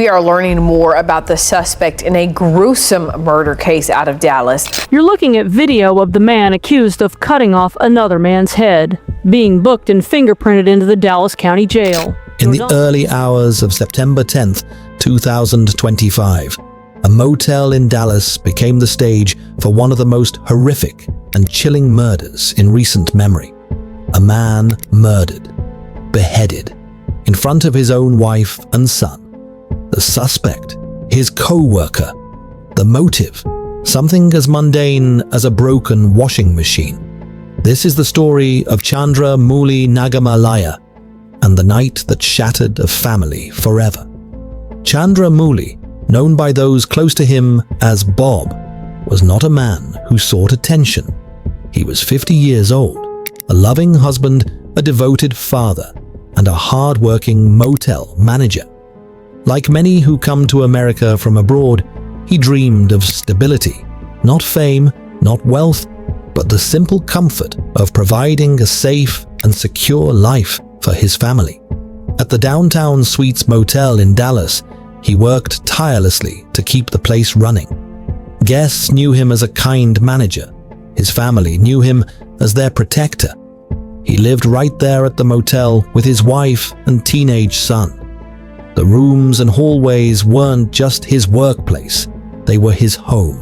we are learning more about the suspect in a gruesome murder case out of Dallas. You're looking at video of the man accused of cutting off another man's head, being booked and fingerprinted into the Dallas County Jail. In the early hours of September 10th, 2025, a motel in Dallas became the stage for one of the most horrific and chilling murders in recent memory. A man murdered, beheaded, in front of his own wife and son. The suspect, his co-worker. The motive, something as mundane as a broken washing machine. This is the story of Chandra Mouli Nagamallaiah and the night that shattered a family forever. Chandra Mouli, known by those close to him as Bob, was not a man who sought attention. He was 50 years old, a loving husband, a devoted father, and a hard-working motel manager. Like many who come to America from abroad, he dreamed of stability, not fame, not wealth, but the simple comfort of providing a safe and secure life for his family. At the Downtown Suites Motel in Dallas, he worked tirelessly to keep the place running. Guests knew him as a kind manager. His family knew him as their protector. He lived right there at the motel with his wife and teenage son. The rooms and hallways weren't just his workplace, they were his home.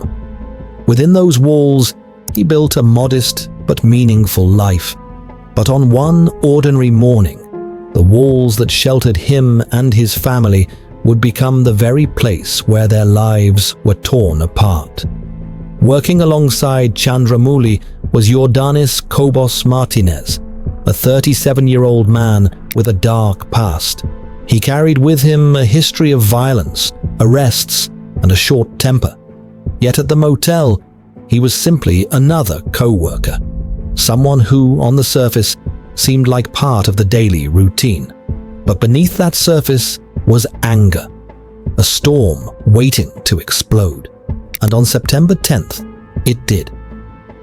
Within those walls, he built a modest but meaningful life. But on one ordinary morning, the walls that sheltered him and his family would become the very place where their lives were torn apart. Working alongside Chandra Mouli was Cobos-Martinez, a 37-year-old man with a dark past. He carried with him a history of violence, arrests, and a short temper. Yet at the motel, he was simply another co-worker, someone who, on the surface, seemed like part of the daily routine. But beneath that surface was anger, a storm waiting to explode. And on September 10th, it did.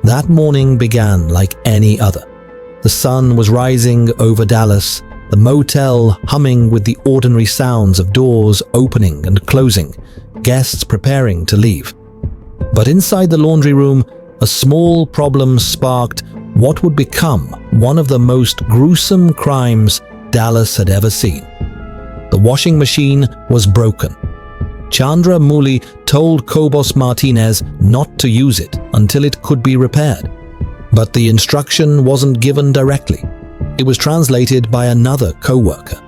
That morning began like any other. The sun was rising over Dallas, the motel humming with the ordinary sounds of doors opening and closing, guests preparing to leave. But inside the laundry room, a small problem sparked what would become one of the most gruesome crimes Dallas had ever seen. The washing machine was broken. Chandra Mouli told Cobos-Martinez not to use it until it could be repaired. But the instruction wasn't given directly. It was translated by another co-worker.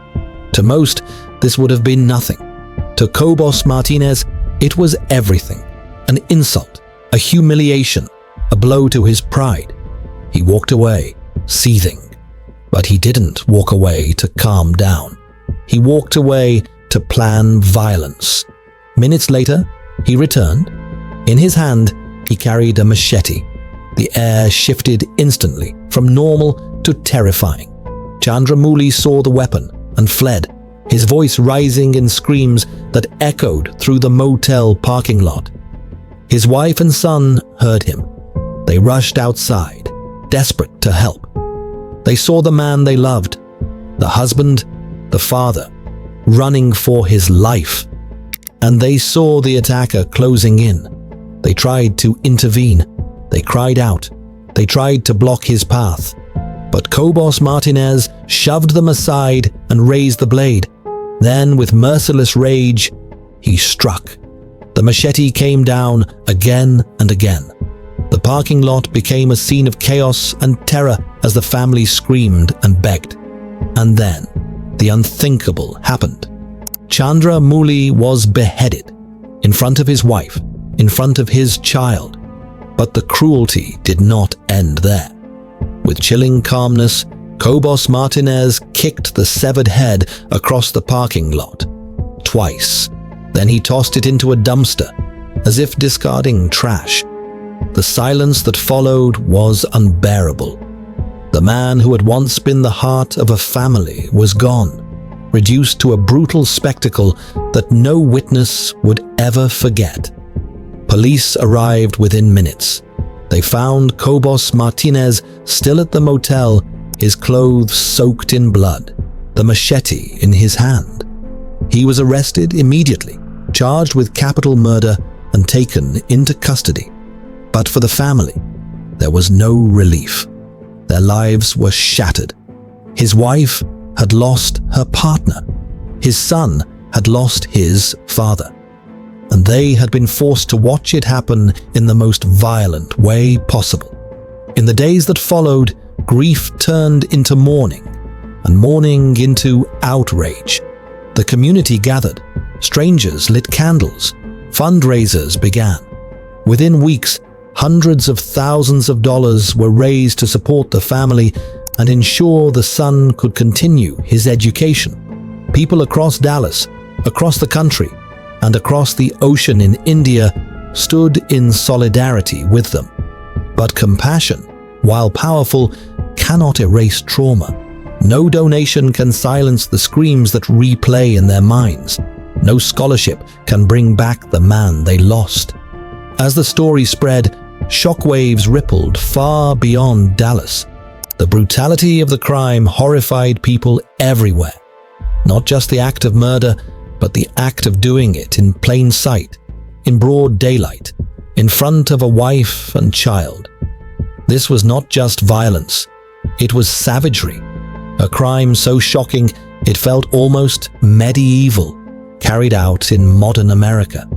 To most, this would have been nothing. To Cobos-Martinez, it was everything. An insult, a humiliation, a blow to his pride. He walked away, seething. But he didn't walk away to calm down. He walked away to plan violence. Minutes later, he returned. In his hand, he carried a machete. The air shifted instantly from normal to terrifying. Chandra Mouli saw the weapon and fled, his voice rising in screams that echoed through the motel parking lot. His wife and son heard him. They rushed outside, desperate to help. They saw the man they loved, the husband, the father, running for his life. And they saw the attacker closing in. They tried to intervene. They cried out. They tried to block his path. But Cobos-Martinez shoved them aside and raised the blade. Then, with merciless rage, he struck. The machete came down again and again. The parking lot became a scene of chaos and terror as the family screamed and begged. And then, the unthinkable happened. Chandra Mouli was beheaded in front of his wife, in front of his child. But the cruelty did not end there. With chilling calmness, Cobos-Martinez kicked the severed head across the parking lot twice. Then he tossed it into a dumpster, as if discarding trash. The silence that followed was unbearable. The man who had once been the heart of a family was gone, reduced to a brutal spectacle that no witness would ever forget. Police arrived within minutes. They found Cobos-Martinez still at the motel, his clothes soaked in blood, the machete in his hand. He was arrested immediately, charged with capital murder, and taken into custody. But for the family, there was no relief. Their lives were shattered. His wife had lost her partner. His son had lost his father. And they had been forced to watch it happen in the most violent way possible. In the days that followed, grief turned into mourning, and mourning into outrage. The community gathered. Strangers lit candles. Fundraisers began. Within weeks, hundreds of thousands of dollars were raised to support the family and ensure the son could continue his education. People across Dallas, across the country, and across the ocean in India stood in solidarity with them. But compassion, while powerful, cannot erase trauma. No donation can silence the screams that replay in their minds. No scholarship can bring back the man they lost. As the story spread, shockwaves rippled far beyond Dallas. The brutality of the crime horrified people everywhere. Not just the act of murder, but the act of doing it in plain sight, in broad daylight, in front of a wife and child. This was not just violence, it was savagery. A crime so shocking it felt almost medieval, carried out in modern America.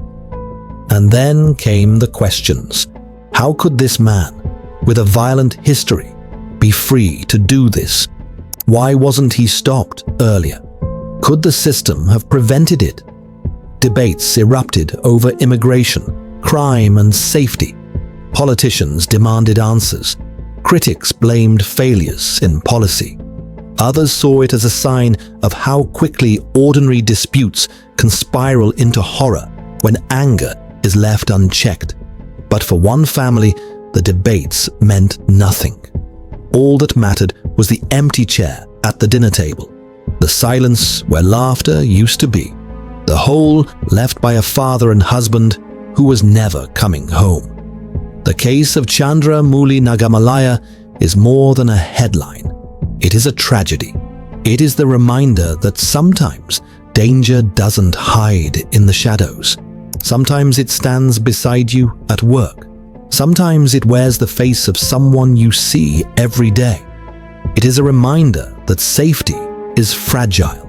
And then came the questions. How could this man, with a violent history, be free to do this? Why wasn't he stopped earlier? Could the system have prevented it? Debates erupted over immigration, crime, and safety. Politicians demanded answers. Critics blamed failures in policy. Others saw it as a sign of how quickly ordinary disputes can spiral into horror when anger is left unchecked. But for one family, the debates meant nothing. All that mattered was the empty chair at the dinner table, the silence where laughter used to be, the hole left by a father and husband who was never coming home. The case of Chandra Mouli Nagamallaiah is more than a headline. It is a tragedy. It is the reminder that sometimes danger doesn't hide in the shadows. Sometimes it stands beside you at work. Sometimes it wears the face of someone you see every day. It is a reminder that safety is fragile.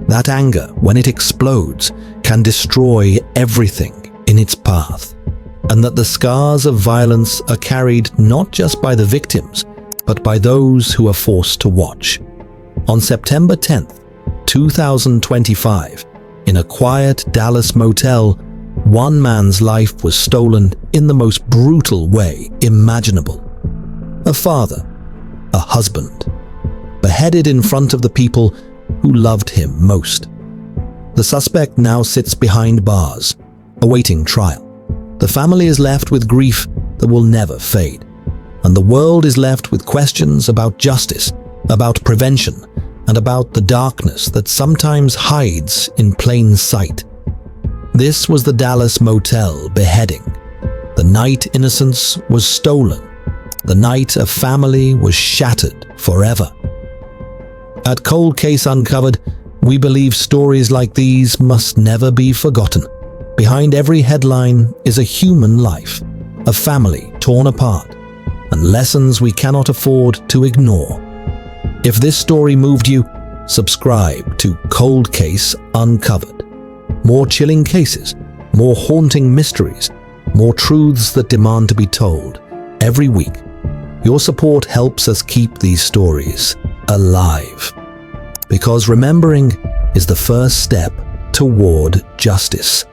That anger, when it explodes, can destroy everything in its path. And that the scars of violence are carried not just by the victims, but by those who are forced to watch. On September 10th, 2025, in a quiet Dallas motel, one man's life was stolen in the most brutal way imaginable. A father, a husband, beheaded in front of the people who loved him most. The suspect now sits behind bars, awaiting trial. The family is left with grief that will never fade. And the world is left with questions about justice, about prevention, and about the darkness that sometimes hides in plain sight. This was the Dallas Motel Beheading. The night innocence was stolen. The night a family was shattered forever. At Cold Case Uncovered, we believe stories like these must never be forgotten. Behind every headline is a human life, a family torn apart, and lessons we cannot afford to ignore. If this story moved you, subscribe to Cold Case Uncovered. More chilling cases, more haunting mysteries, more truths that demand to be told every week. Your support helps us keep these stories alive. Because remembering is the first step toward justice.